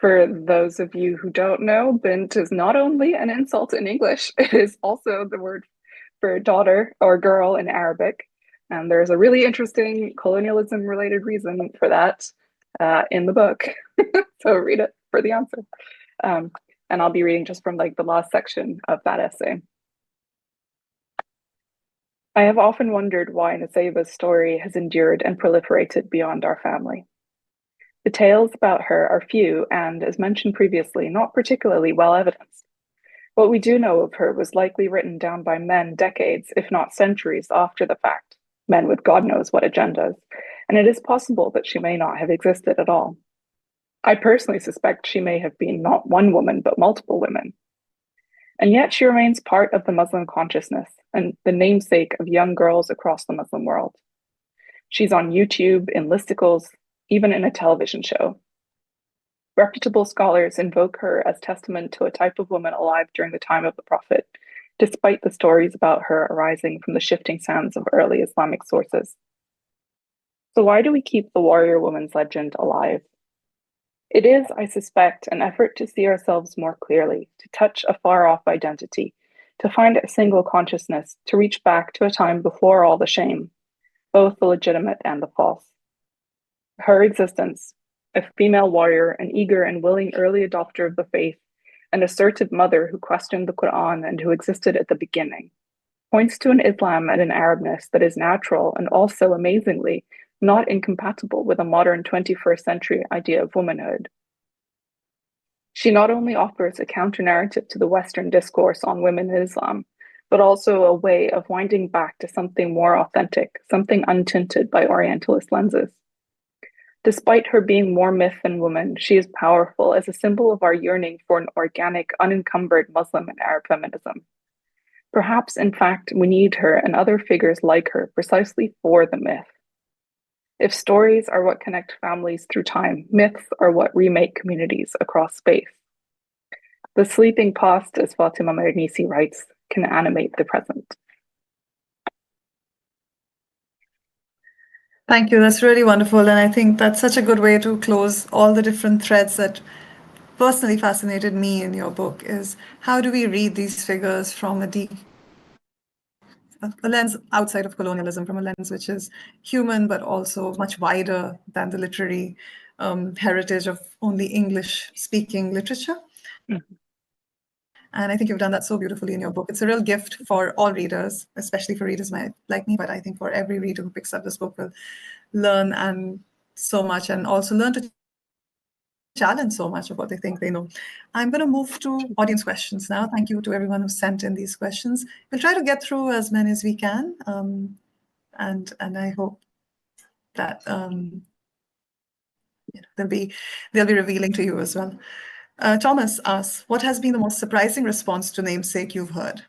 for those of you who don't know, Bint is not only an insult in English, it is also the word for daughter or girl in Arabic. And there's a really interesting colonialism related reason for that in the book. So read it for the answer. And I'll be reading just from like the last section of that essay. I have often wondered why Nusayba's story has endured and proliferated beyond our family. The tales about her are few and, as mentioned previously, not particularly well evidenced. What we do know of her was likely written down by men decades, if not centuries, after the fact, men with God knows what agendas, and it is possible that she may not have existed at all. I personally suspect she may have been not one woman, but multiple women. And yet she remains part of the Muslim consciousness and the namesake of young girls across the Muslim world. She's on YouTube, in listicles, even in a television show. Reputable scholars invoke her as testament to a type of woman alive during the time of the Prophet, despite the stories about her arising from the shifting sands of early Islamic sources. So, why do we keep the warrior woman's legend alive? It is, I suspect, an effort to see ourselves more clearly, to touch a far off identity, to find a single consciousness, to reach back to a time before all the shame, both the legitimate and the false. Her existence, a female warrior, an eager and willing early adopter of the faith, an assertive mother who questioned the Quran and who existed at the beginning, points to an Islam and an Arabness that is natural and also, amazingly, not incompatible with a modern 21st century idea of womanhood. She not only offers a counter narrative to the Western discourse on women in Islam, but also a way of winding back to something more authentic, something untinted by Orientalist lenses. Despite her being more myth than woman, she is powerful as a symbol of our yearning for an organic, unencumbered Muslim and Arab feminism. Perhaps, in fact, we need her and other figures like her precisely for the myth. If stories are what connect families through time, myths are what remake communities across space. The sleeping past, as Fatima Mernissi writes, can animate the present. Thank you. That's really wonderful. And I think that's such a good way to close all the different threads that personally fascinated me in your book is how do we read these figures from a lens outside of colonialism, from a lens which is human, but also much wider than the literary heritage of only English speaking literature. Mm-hmm. And I think you've done that so beautifully in your book. It's a real gift for all readers, especially for readers like me, but I think for every reader who picks up this book will learn and so much and also learn to challenge so much of what they think they know. I'm going to move to audience questions now. Thank you to everyone who sent in these questions. We'll try to get through as many as we can. And I hope that they'll be revealing to you as well. Thomas asks, what has been the most surprising response to Namesake you've heard?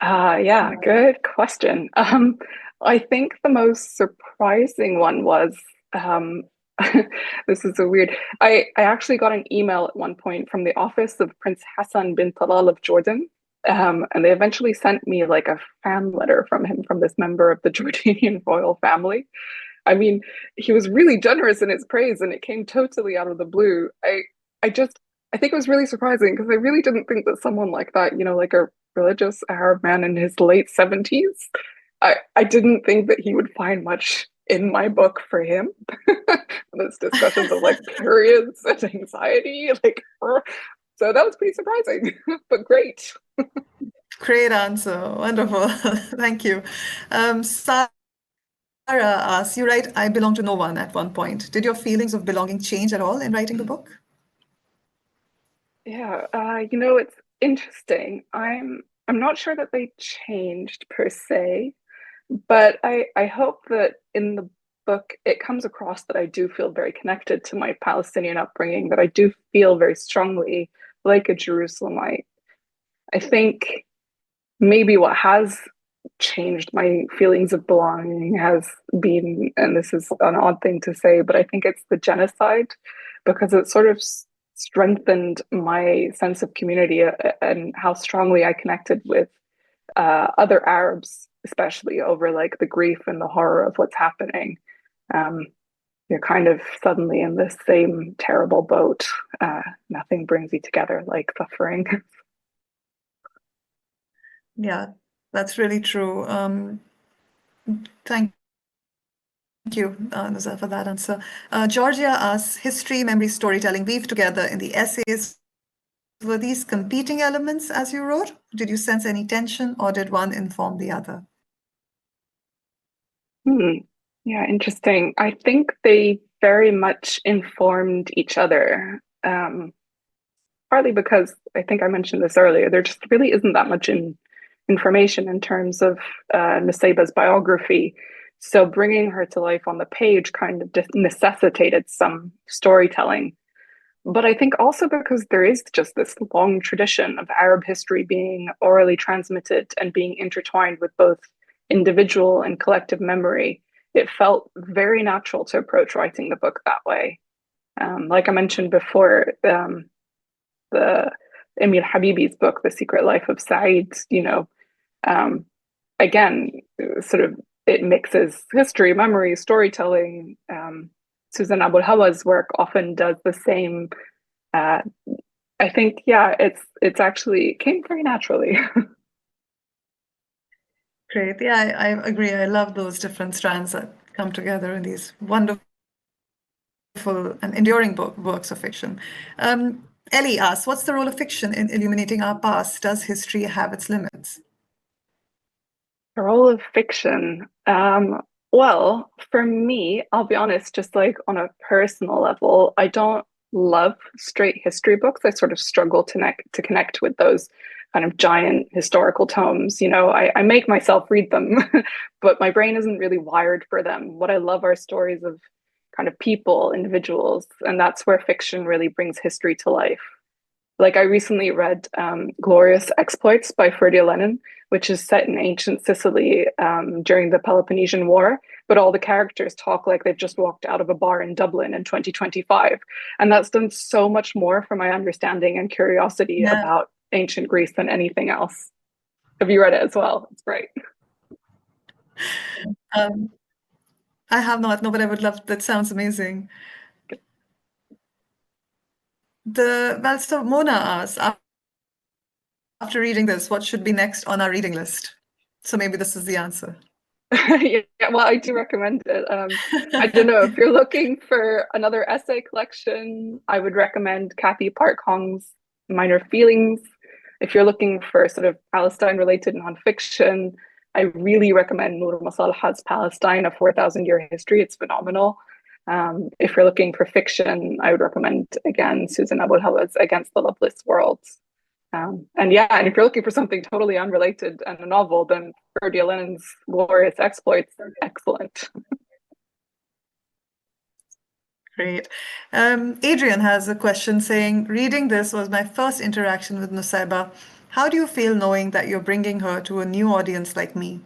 Yeah, good question. I think the most surprising one was this is so weird. I actually got an email at one point from the office of Prince Hassan bin Talal of Jordan. And they eventually sent me like a fan letter from him, from this member of the Jordanian royal family. I mean, he was really generous in his praise, and it came totally out of the blue. I just, I think it was really surprising because I really didn't think that someone like that, like a religious Arab man in his late 70s, I didn't think that he would find much in my book for him. Those discussions of like periods and anxiety, so that was pretty surprising, but great. Great answer. Wonderful. Thank you. Sarah asks, you write, I belong to no one at one point. Did your feelings of belonging change at all in writing the book? Yeah, it's interesting. I'm not sure that they changed per se, but I hope that in the book it comes across that I do feel very connected to my Palestinian upbringing, that I do feel very strongly like a Jerusalemite. I think maybe what has changed my feelings of belonging has been, and this is an odd thing to say, but I think it's the genocide, because it sort of strengthened my sense of community and how strongly I connected with other Arabs, especially over like the grief and the horror of what's happening. Um, you're kind of suddenly in the same terrible boat. Nothing brings you together like suffering. Yeah, that's really true. Thank you, Nuzha, for that answer. Georgia asks, history, memory, storytelling weave together in the essays. Were these competing elements as you wrote? Did you sense any tension or did one inform the other? Hmm. Yeah, interesting. I think they very much informed each other. Partly because I think I mentioned this earlier, there just really isn't that much information in terms of Nusaybah's biography. So bringing her to life on the page kind of necessitated some storytelling. But I think also because there is just this long tradition of Arab history being orally transmitted and being intertwined with both individual and collective memory, it felt very natural to approach writing the book that way. Like I mentioned before, the Emil Habibi's book, The Secret Life of Said, um, again, sort of it mixes history, memory, storytelling. Susan Abu Hawa's work often does the same. Uh, I think, yeah, it's actually it came very naturally. Great. Yeah, I agree. I love those different strands that come together in these wonderful and enduring works of fiction. Ellie asks, what's the role of fiction in illuminating our past? Does history have its limits? The role of fiction. Well, for me, I'll be honest, just like on a personal level, I don't love straight history books. I sort of struggle to connect with those kind of giant historical tomes. I make myself read them, but my brain isn't really wired for them. What I love are stories of kind of people, individuals, and that's where fiction really brings history to life. Like I recently read Glorious Exploits by Ferdia Lenin, which is set in ancient Sicily during the Peloponnesian War, but all the characters talk like they've just walked out of a bar in Dublin in 2025. And that's done so much more for my understanding and curiosity Yeah, about ancient Greece than anything else. Have you read it as well? It's great. um, I have not, no, but I would love, that sounds amazing. So Mona asks, after reading this, what should be next on our reading list? So maybe this is the answer. Yeah, well, I do recommend it. I don't know if you're looking for another essay collection, I would recommend Kathy Park Hong's Minor Feelings. If you're looking for sort of Palestine-related nonfiction, I really recommend Noor Masalhat's Palestine, a 4,000-year history. It's phenomenal. If you're looking for fiction, I would recommend again Susan Abu Hawa's Against the Loveless Worlds. And yeah, and if you're looking for something totally unrelated and a novel, then Ferdia Lenin's Glorious Exploits are excellent. Great. Adrian has a question saying, reading this was my first interaction with Nusayba. How do you feel knowing that you're bringing her to a new audience like me?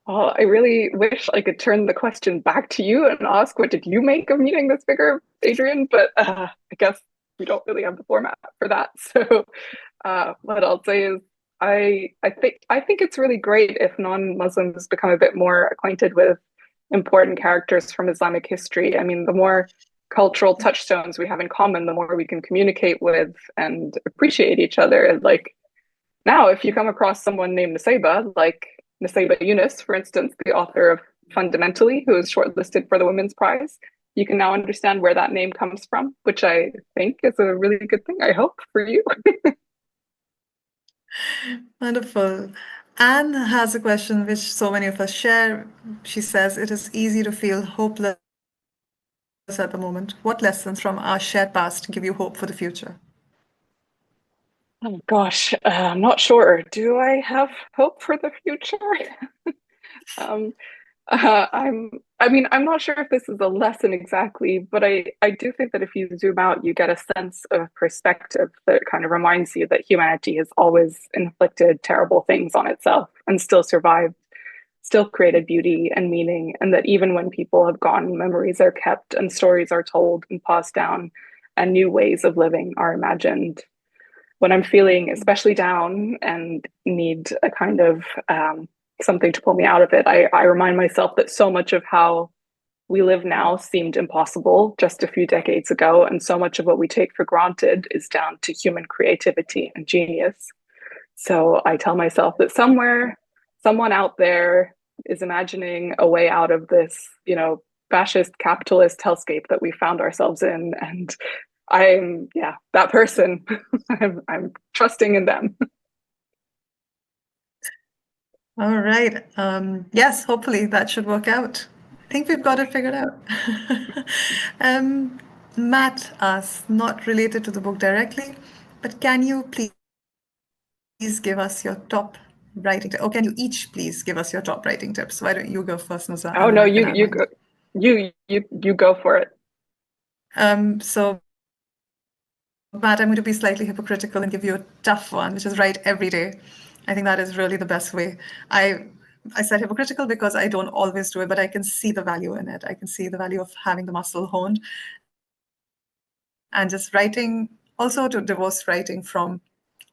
Oh, I really wish I could turn the question back to you and ask, what did you make of meeting this figure, Adrian? But I guess we don't really have the format for that. So what I'll say is, I think it's really great if non-Muslims become a bit more acquainted with important characters from Islamic history. I mean, the more cultural touchstones we have in common, the more we can communicate with and appreciate each other. Like now, if you come across someone named Nusayba, like Nusayba Yunus, for instance, the author of Fundamentally, who is shortlisted for the Women's Prize, you can now understand where that name comes from, which I think is a really good thing, I hope, for you. Wonderful. Anne has a question which so many of us share. She says, it is easy to feel hopeless at the moment. What lessons from our shared past give you hope for the future? Oh gosh, I'm not sure. Do I have hope for the future? um, I'm not sure if this is a lesson exactly, but I do think that if you zoom out, you get a sense of perspective that kind of reminds you that humanity has always inflicted terrible things on itself and still survived, still created beauty and meaning, and that even when people have gone, memories are kept and stories are told and passed down, and new ways of living are imagined. When I'm feeling especially down and need a kind of something to pull me out of it, I remind myself that so much of how we live now seemed impossible just a few decades ago. And so much of what we take for granted is down to human creativity and genius. So I tell myself that somewhere, someone out there is imagining a way out of this, fascist capitalist hellscape that we found ourselves in. And I'm, yeah, that person. I'm trusting in them. All right. Yes, hopefully that should work out. I think we've got it figured out. um, Matt asks, not related to the book directly, but can you please give us your top writing tips? Or can you each please give us your top writing tips? Why don't you go first, Nusa, Oh and then no, I can you add you mine. go, you go for it. So Matt, I'm going to be slightly hypocritical and give you a tough one, which is write every day. I think that is really the best way. I I said hypocritical because I don't always do it, but I can see the value in it. I can see the value of having the muscle honed. and just writing, also to divorce writing from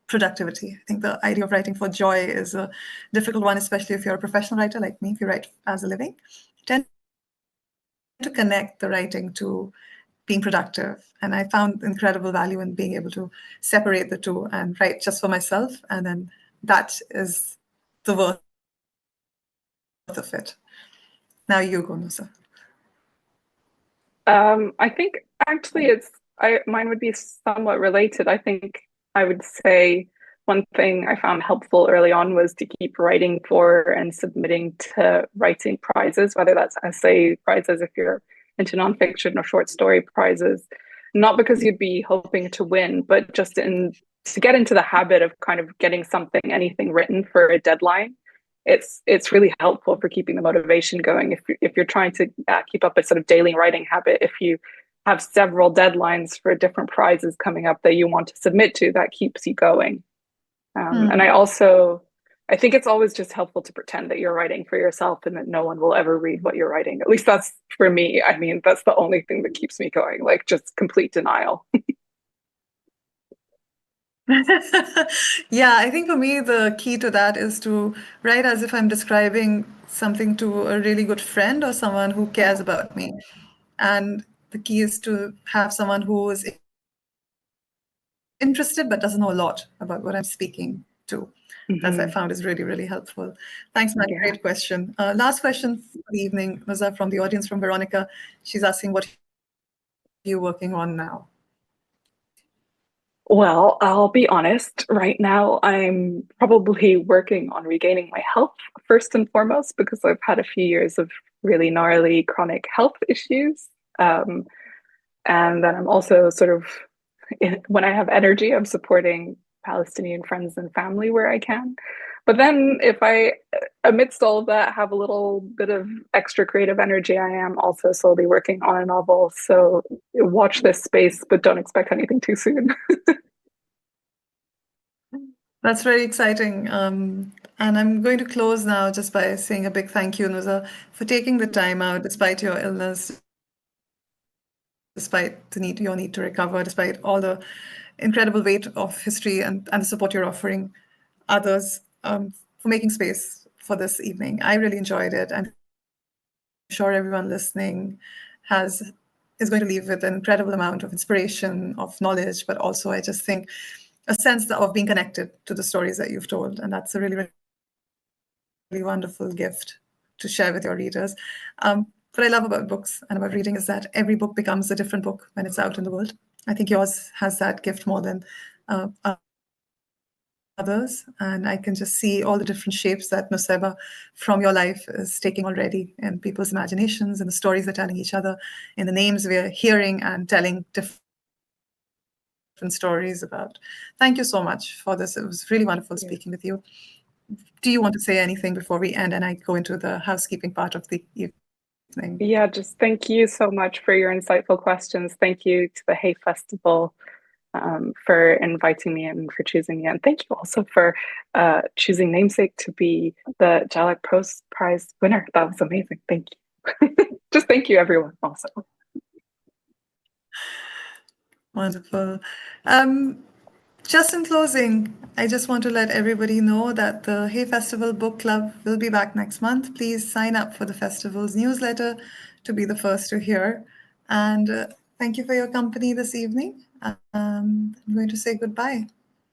productivity. I think the idea of writing for joy is a difficult one, especially if you're a professional writer like me, if you write as a living. You tend to connect the writing to being productive. And I found incredible value in being able to separate the two and write just for myself. And then that is the worth of it. Now you go, Nusa. I think actually mine would be somewhat related. I think I would say one thing I found helpful early on was to keep writing for and submitting to writing prizes, whether that's essay prizes if you're into nonfiction or short story prizes, not because you'd be hoping to win, but just to get into the habit of kind of getting anything written for a deadline. It's really helpful for keeping the motivation going. If you're trying to keep up a sort of daily writing habit, if you have several deadlines for different prizes coming up that you want to submit to, that keeps you going. And I think it's always just helpful to pretend that you're writing for yourself and that no one will ever read what you're writing. At least that's for me. I mean, that's the only thing that keeps me going, like just complete denial. Yeah, I think for me, the key to that is to write as if I'm describing something to a really good friend or someone who cares about me. And the key is to have someone who is interested but doesn't know a lot about what I'm speaking to. That I found is really, really helpful. Thanks, Matt. Yeah. Great question. Last question for the evening was from the audience from Veronica. She's asking, what are you working on now? Well, I'll be honest, right now I'm probably working on regaining my health first and foremost because I've had a few years of really gnarly chronic health issues. Um, and then I'm also sort of, when I have energy, I'm supporting Palestinian friends and family where I can. But then if I, amidst all of that, have a little bit of extra creative energy, I am also slowly working on a novel. So watch this space, but don't expect anything too soon. That's very exciting. And I'm going to close now just by saying a big thank you, Nusa, for taking the time out despite your illness, despite your need to recover, despite all the incredible weight of history and the support you're offering others, for making space for this evening. I really enjoyed it. I'm sure everyone listening is going to leave with an incredible amount of inspiration, of knowledge, but also I just think a sense of being connected to the stories that you've told. And that's a really, really wonderful gift to share with your readers. What I love about books and about reading is that every book becomes a different book when it's out in the world. I think yours has that gift more than others. And I can just see all the different shapes that Nusayba from your life is taking already in people's imaginations and the stories they're telling each other, in the names we're hearing and telling different stories about. Thank you so much for this. It was really wonderful speaking with you. Do you want to say anything before we end and I go into the housekeeping part of the evening? Yeah, just thank you so much for your insightful questions. Thank you to the Hay Festival for inviting me and for choosing me. And thank you also for choosing Namesake to be the Jhalak Prize winner. That was amazing. Thank you. Just thank you, everyone, also. Wonderful. Just in closing, I just want to let everybody know that the Hay Festival Book Club will be back next month. Please sign up for the festival's newsletter to be the first to hear. And thank you for your company this evening. I'm going to say goodbye.